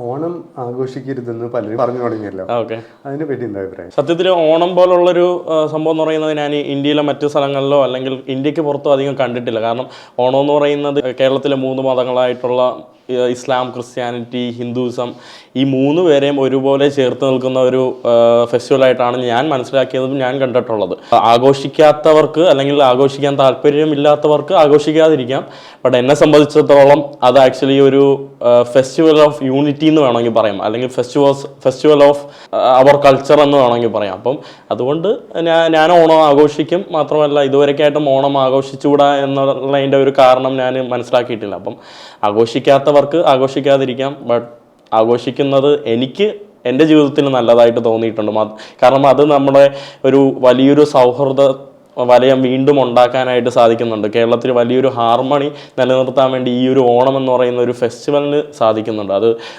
ഓണം ആഘോഷിക്കരുതെന്ന് പലരും പറഞ്ഞു തുടങ്ങിയല്ലോ. ഓക്കെ, അതിനെ പറ്റി എന്താ അഭിപ്രായം? സത്യത്തിൽ ഓണം പോലുള്ളൊരു സംഭവം എന്ന് പറയുന്നത് ഞാൻ ഇന്ത്യയിലെ മറ്റു സ്ഥലങ്ങളിലോ അല്ലെങ്കിൽ ഇന്ത്യക്ക് പുറത്തോ അധികം കണ്ടിട്ടില്ല. കാരണം ഓണം എന്ന് പറയുന്നത് കേരളത്തിലെ 3 മതങ്ങളായിട്ടുള്ള ഇസ്ലാം, ക്രിസ്ത്യാനിറ്റി, ഹിന്ദുയിസം, ഈ 3 പേരെയും ഒരുപോലെ ചേർത്ത് നിൽക്കുന്ന ഒരു ഫെസ്റ്റിവലായിട്ടാണ് ഞാൻ മനസ്സിലാക്കിയതും ഞാൻ കണ്ടിട്ടുള്ളത്. ആഘോഷിക്കാത്തവർക്ക് അല്ലെങ്കിൽ ആഘോഷിക്കാൻ താല്പര്യമില്ലാത്തവർക്ക് ആഘോഷിക്കാതിരിക്കാം. ബട്ട് എന്നെ സംബന്ധിച്ചിടത്തോളം അത് ആക്ച്വലി ഒരു ഫെസ്റ്റിവൽ ഓഫ് യൂണിറ്റി എന്ന് വേണമെങ്കിൽ പറയാം, അല്ലെങ്കിൽ ഫെസ്റ്റിവൽ ഓഫ് അവർ കൾച്ചർ എന്ന് വേണമെങ്കിൽ പറയാം. അപ്പം അതുകൊണ്ട് ഞാൻ ഓണം ആഘോഷിക്കും. മാത്രമല്ല ഇതുവരെയായിട്ടും ഓണം ആഘോഷിച്ചുകൂടാ എന്നുള്ളതിൻ്റെ ഒരു കാരണം ഞാൻ മനസ്സിലാക്കിയിട്ടില്ല. അപ്പം ആഘോഷിക്കാത്തവർക്ക് ആഘോഷിക്കാതിരിക്കാം. ബട്ട് ആഘോഷിക്കുന്നത് എനിക്ക് എൻ്റെ ജീവിതത്തിൽ നല്ലതായിട്ട് തോന്നിയിട്ടുണ്ട്. കാരണം അത് നമ്മുടെ ഒരു വലിയൊരു സൗഹൃദ വലയം വീണ്ടും ഉണ്ടാക്കാനായിട്ട് സാധിക്കുന്നുണ്ട്. കേരളത്തിൽ വലിയൊരു ഹാർമണി നിലനിർത്താൻ വേണ്ടി ഈ ഒരു ഓണം എന്ന് പറയുന്ന ഒരു ഫെസ്റ്റിവലിന് സാധിക്കുന്നുണ്ട്. അത്